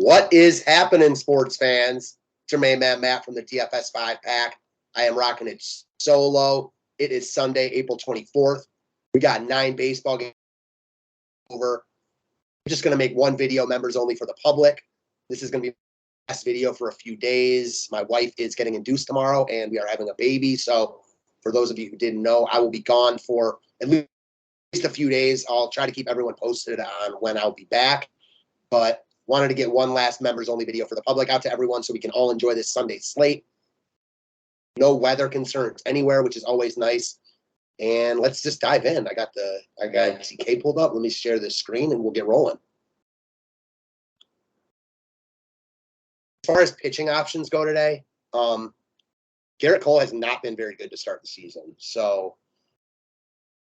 What is happening, sports fans? It's your main man, Matt, from the TFS 5-pack. I am rocking it solo. It is Sunday, April 24th. We got 9 baseball games over. I'm just going to make one video, members only for the public. This is going to be the last video for a few days. My wife is getting induced tomorrow, and we are having a baby. So for those of you who didn't know, I will be gone for at least a few days. I'll try to keep everyone posted on when I'll be back. But wanted to get one last members only video for the public out to everyone so we can all enjoy this Sunday slate. No weather concerns anywhere, which is always nice. And let's just dive in. I got CK pulled up. Let me share this screen and we'll get rolling. As far as pitching options go today, Garrett Cole has not been very good to start the season. So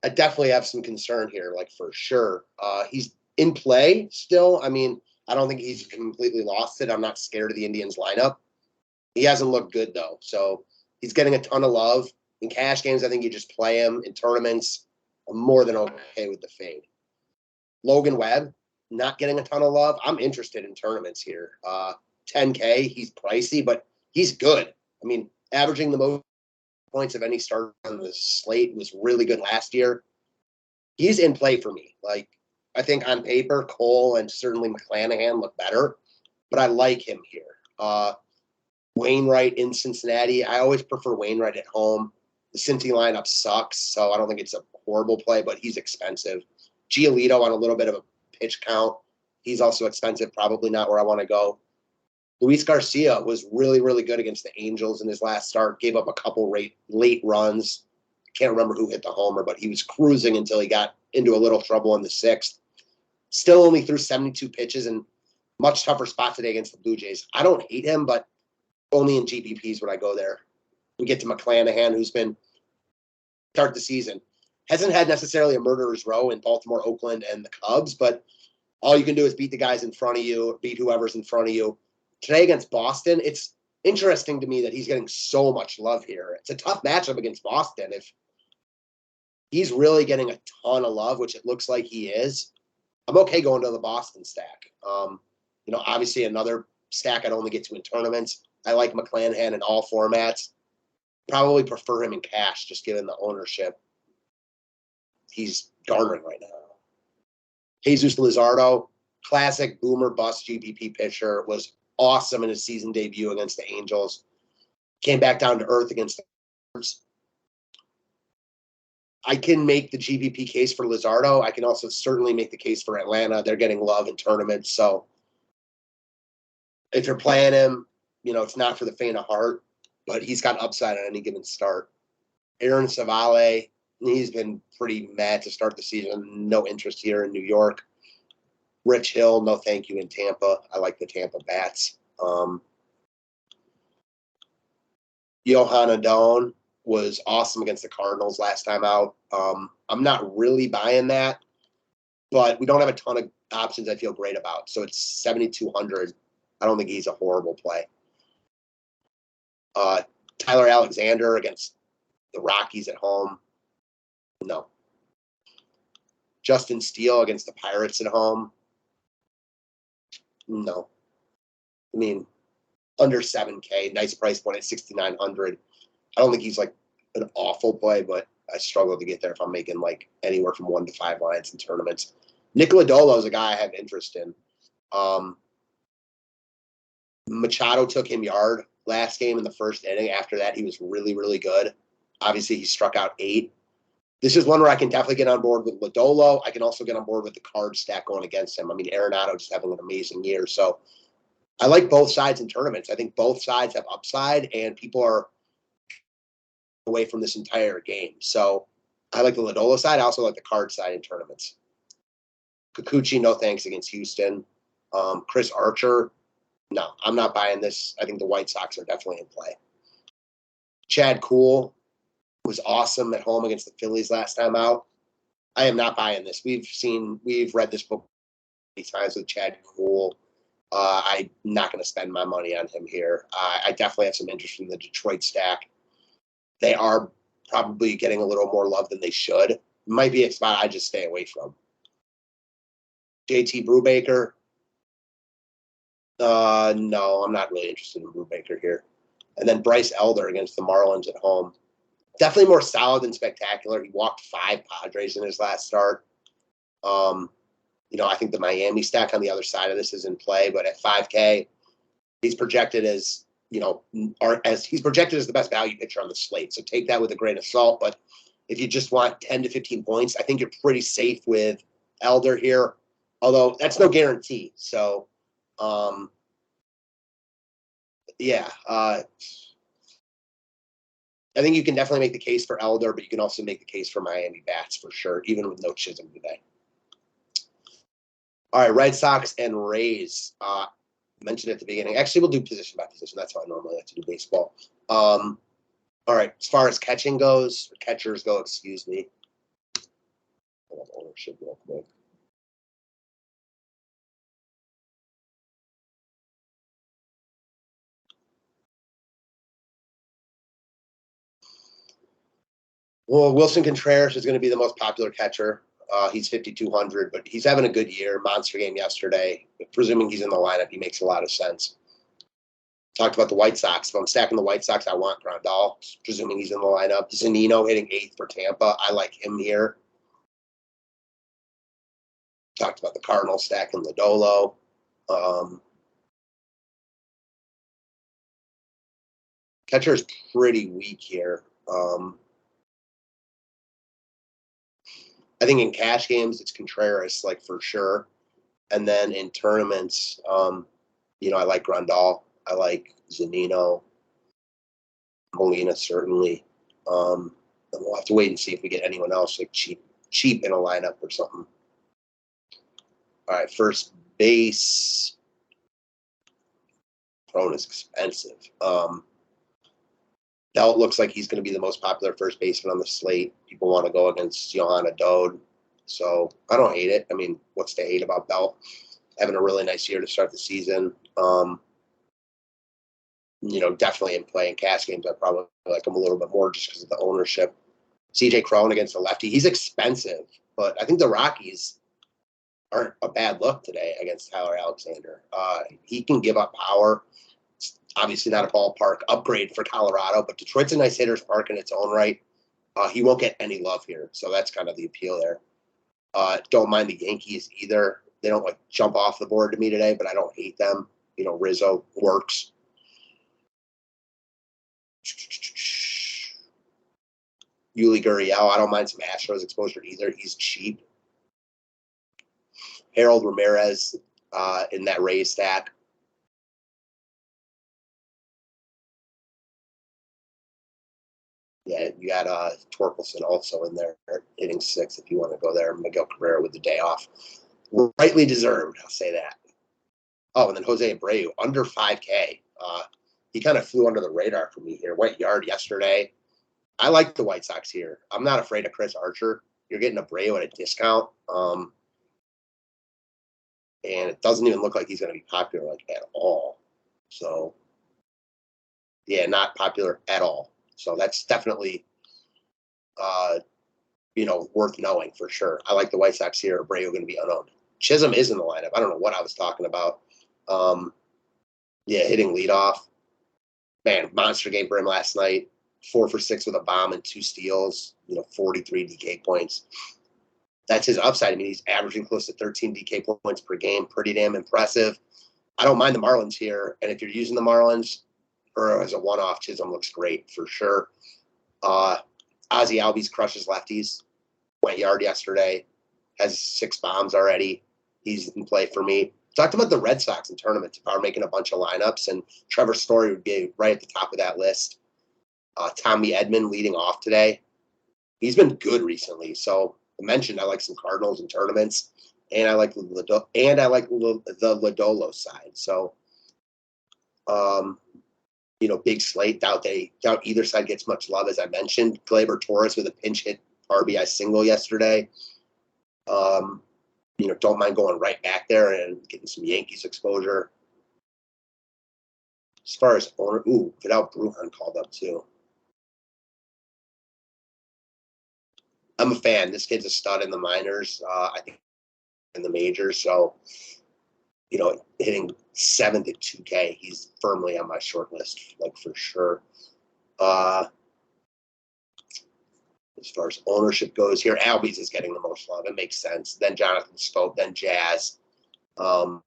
I definitely have some concern here, like for sure. He's in play still. I mean, I don't think he's completely lost it. I'm not scared of the Indians lineup. He hasn't looked good, though. So he's getting a ton of love. In cash games, I think you just play him. In tournaments, I'm more than okay with the fade. Logan Webb, not getting a ton of love. I'm interested in tournaments here. 10K, he's pricey, but he's good. I mean, averaging the most points of any starter on the slate was really good last year. He's in play for me. Like, I think on paper, Cole and certainly McClanahan look better, but I like him here. Wainwright in Cincinnati. I always prefer Wainwright at home. The Cincy lineup sucks, so I don't think it's a horrible play, but he's expensive. Giolito on a little bit of a pitch count. He's also expensive, probably not where I want to go. Luis Garcia was really, really good against the Angels in his last start, gave up a couple late runs. Can't remember who hit the homer, but he was cruising until he got into a little trouble in the 6th. Still only threw 72 pitches and much tougher spot today against the Blue Jays. I don't hate him, but only in GPPs would I go there. We get to McClanahan, who's been start the season. Hasn't had necessarily a murderer's row in Baltimore, Oakland, and the Cubs, but all you can do is beat the guys in front of you, beat whoever's in front of you. Today against Boston, it's interesting to me that he's getting so much love here. It's a tough matchup against Boston. If he's really getting a ton of love, which it looks like he is, I'm okay going to the Boston stack. Obviously another stack I'd only get to in tournaments. I like McClanahan in all formats. Probably prefer him in cash, just given the ownership he's garnering right now. Jesus Luzardo, classic boomer bust GPP pitcher, was awesome in his season debut against the Angels. Came back down to earth against the Birds. I can make the GPP case for Luzardo. I can also certainly make the case for Atlanta. They're getting love in tournaments. So if you're playing him, it's not for the faint of heart, but he's got upside on any given start. Aaron Savale, he's been pretty mad to start the season. No interest here in New York. Rich Hill, no thank you in Tampa. I like the Tampa Bats. Johan Adon was awesome against the Cardinals last time out. I'm not really buying that, but we don't have a ton of options I feel great about. So it's 7,200. I don't think he's a horrible play. Tyler Alexander against the Rockies at home. No. Justin Steele against the Pirates at home. No. I mean, under 7K, nice price point at 6,900. I don't think he's like an awful play, but I struggle to get there if I'm making like anywhere from 1 to 5 lines in tournaments. Nick Lodolo is a guy I have interest in. Machado took him yard last game in the first inning. After that, he was really, really good. Obviously, he struck out 8. This is one where I can definitely get on board with Lodolo. I can also get on board with the card stack going against him. I mean, Arenado just having an amazing year. So I like both sides in tournaments. I think both sides have upside, and people are away from this entire game. So I like the Lodolo side. I also like the card side in tournaments. Kikuchi, no thanks against Houston. Chris Archer, no, I'm not buying this. I think the White Sox are definitely in play. Chad Kuhl was awesome at home against the Phillies last time out. I am not buying this. We've read this book many times with Chad Kuhl. I'm not going to spend my money on him here. I definitely have some interest in the Detroit stack. They are probably getting a little more love than they should. It might be a spot I just stay away from. JT Brubaker, No, I'm not really interested in Brubaker here. And then Bryce Elder against the Marlins at home. Definitely more solid than spectacular. He walked 5 Padres in his last start. I think the Miami stack on the other side of this is in play, but at 5K, he's projected as he's projected as the best value pitcher on the slate. So take that with a grain of salt. But if you just want 10 to 15 points, I think you're pretty safe with Elder here. Although that's no guarantee. So, yeah. I think you can definitely make the case for Elder, but you can also make the case for Miami bats for sure, even with no Chisholm today. All right, Red Sox and Rays. Mentioned at the beginning. Actually, we'll do position by position. That's how I normally like to do baseball. All right, as far as catching goes, or catchers go, excuse me. Ownership real quick. Well, Wilson Contreras is going to be the most popular catcher. He's 5,200, but he's having a good year. Monster game yesterday. Presuming he's in the lineup, he makes a lot of sense. Talked about the White Sox. If I'm stacking the White Sox, I want Grandal, presuming he's in the lineup. Zunino hitting 8th for Tampa. I like him here. Talked about the Cardinals stacking Lodolo. Catcher is pretty weak here. I think in cash games, it's Contreras, like for sure. And then in tournaments, I like Grandal. I like Zunino. Molina, certainly. And we'll have to wait and see if we get anyone else like cheap in a lineup or something. All right, first base. Crone is expensive. Belt looks like he's going to be the most popular first baseman on the slate. People want to go against Johanna Dode. So I don't hate it. I mean, what's to hate about Belt? Having a really nice year to start the season. Definitely in playing cash games, I probably like him a little bit more just because of the ownership. CJ Cron against a lefty. He's expensive, but I think the Rockies aren't a bad look today against Tyler Alexander. He can give up power. It's obviously not a ballpark upgrade for Colorado, but Detroit's a nice hitter's park in its own right. He won't get any love here, so that's kind of the appeal there. Don't mind the Yankees either. They don't jump off the board to me today, but I don't hate them. Rizzo works. Yuli Gurriel, I don't mind some Astros exposure either. He's cheap. Harold Ramirez in that Rays stack. Yeah, you got Torkelson also in there hitting 6 if you want to go there. Miguel Cabrera with the day off. Rightly deserved, I'll say that. Oh, and then Jose Abreu, under 5K. He kind of flew under the radar for me here. Went yard yesterday. I like the White Sox here. I'm not afraid of Chris Archer. You're getting Abreu at a discount. And it doesn't even look like he's going to be popular at all. So, yeah, not popular at all. So that's definitely, worth knowing for sure. I like the White Sox here. Abreu going to be unowned. Chisholm is in the lineup. I don't know what I was talking about. Hitting leadoff. Man, monster game for him last night. 4 for 6 with a bomb and 2 steals. 43 DK points. That's his upside. I mean, he's averaging close to 13 DK points per game. Pretty damn impressive. I don't mind the Marlins here. And if you're using the Marlins or as a one-off, Chisholm looks great for sure. Ozzy Albies crushes lefties. Went yard yesterday. Has 6 bombs already. He's in play for me. Talked about the Red Sox in tournaments. If I were making a bunch of lineups, and Trevor Story would be right at the top of that list. Tommy Edman leading off today. He's been good recently. So I mentioned I like some Cardinals in tournaments, and I like the Lodolo side. So, big slate. Doubt either side gets much love, as I mentioned. Gleyber Torres with a pinch hit RBI single yesterday. Don't mind going right back there and getting some Yankees exposure. As far as owner, Vidal Brujan called up too. I'm a fan. This kid's a stud in the minors. I think in the majors. So, hitting 7th at 2K. He's firmly on my short list, like for sure. As far as ownership goes here, Albies is getting the most love. It makes sense. Then Jonathan Scope, then Jazz. Yeah,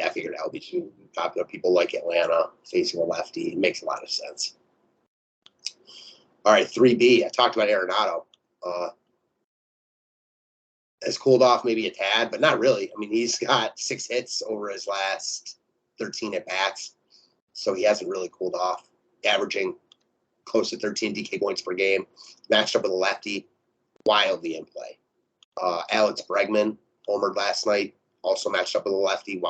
I figured Albies would be popular. People like Atlanta facing a lefty. It makes a lot of sense. All right, 3B. I talked about Arenado. Has cooled off maybe a tad, but not really. I mean, he's got 6 hits over his last 13 at-bats, so he hasn't really cooled off, averaging close to 13 DK points per game, matched up with a lefty, wildly in play. Alex Bregman homered last night, also matched up with a lefty,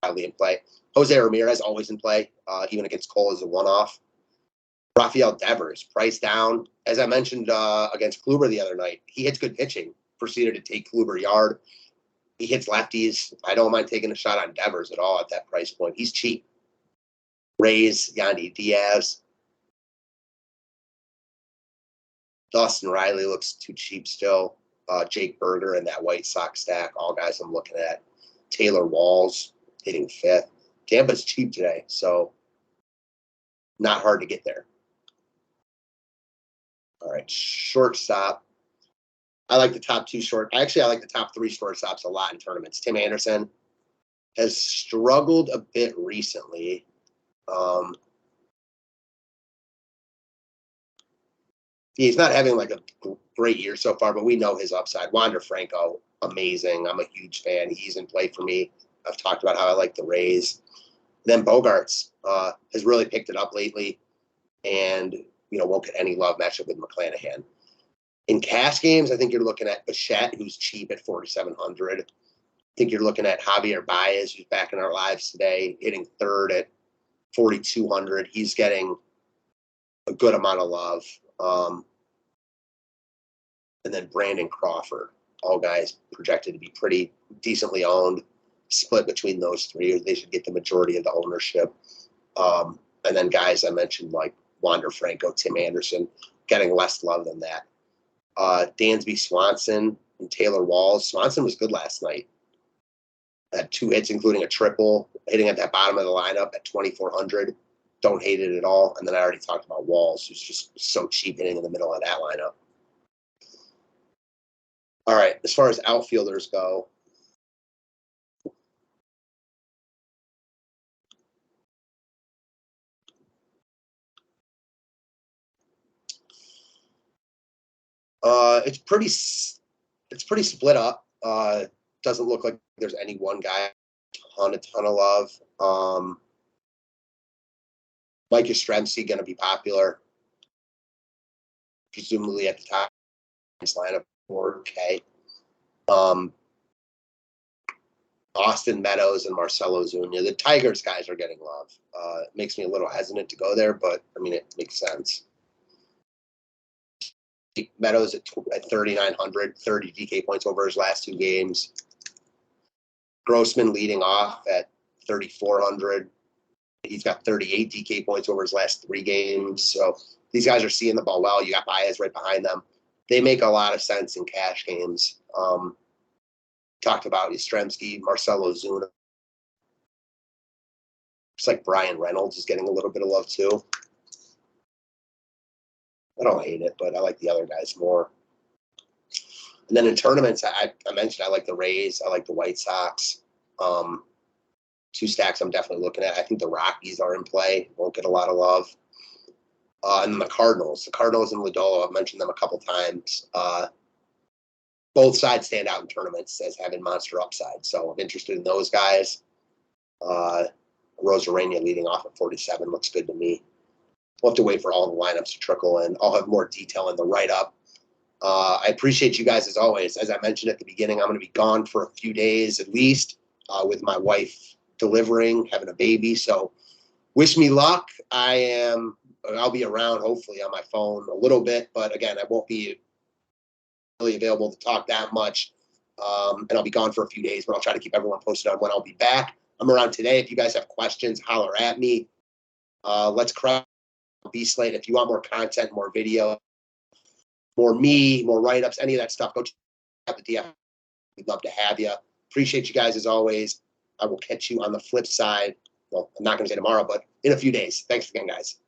wildly in play. Jose Ramirez always in play, even against Cole as a one-off. Rafael Devers, price down. As I mentioned against Kluber the other night, he hits good pitching. Proceeded to take Kluber yard. He hits lefties. I don't mind taking a shot on Devers at all at that price point. He's cheap. Rays, Yandy Diaz. Dustin Riley looks too cheap still. Jake Berger and that White Sox stack, all guys I'm looking at. Taylor Walls hitting 5th. Tampa's cheap today, so not hard to get there. All right, shortstop. I like the top 2 short. Actually, I like the top 3 shortstops a lot in tournaments. Tim Anderson has struggled a bit recently. He's not having like a great year so far, but we know his upside. Wander Franco, amazing. I'm a huge fan. He's in play for me. I've talked about how I like the Rays. Then Bogarts has really picked it up lately, and won't get any love matchup with McClanahan. In cash games, I think you're looking at Bichette, who's cheap at 4,700. I think you're looking at Javier Baez, who's back in our lives today, hitting 3rd at 4,200. He's getting a good amount of love. And then Brandon Crawford, all guys projected to be pretty decently owned, split between those 3. They should get the majority of the ownership. And then guys I mentioned like Wander Franco, Tim Anderson, getting less love than that. Dansby Swanson and Taylor Walls. Swanson was good last night. Had 2 hits, including a triple, hitting at that bottom of the lineup at 2,400. Don't hate it at all. And then I already talked about Walls, who's just so cheap hitting in the middle of that lineup. All right, as far as outfielders go, it's pretty split up. Doesn't look like there's any one guy a ton of love. Mike Yastrzemski going to be popular, presumably at the top of this lineup, 4K. Austin Meadows and Marcelo Zuna. The Tigers guys are getting love. It makes me a little hesitant to go there, but I mean, it makes sense. Meadows at 3,900, 30 DK points over his last 2 games. Grossman leading off at 3,400. He's got 38 DK points over his last 3 games. So these guys are seeing the ball well. You got Baez right behind them. They make a lot of sense in cash games. Talked about Yastrzemski, Marcelo Zuna. Looks like Brian Reynolds is getting a little bit of love too. I don't hate it, but I like the other guys more. And then in tournaments, I mentioned I like the Rays. I like the White Sox. 2 stacks I'm definitely looking at. I think the Rockies are in play. Won't get a lot of love. And then the Cardinals. The Cardinals and Lodolo, I've mentioned them a couple times. Both sides stand out in tournaments as having monster upside. So I'm interested in those guys. Rosarena leading off at 47 looks good to me. We'll have to wait for all the lineups to trickle in. I'll have more detail in the write-up. I appreciate you guys as always. As I mentioned at the beginning, I'm going to be gone for a few days at least with my wife delivering, having a baby. So wish me luck. I'll be around hopefully on my phone a little bit, but again, I won't be really available to talk that much. And I'll be gone for a few days, but I'll try to keep everyone posted on when I'll be back. I'm around today. If you guys have questions, holler at me. Let's crush B-Slate. If you want more content, more video, more me, more write-ups, any of that stuff, go check out the DF. We'd love to have you. Appreciate you guys as always. I will catch you on the flip side. Well, I'm not going to say tomorrow, but in a few days. Thanks again, guys.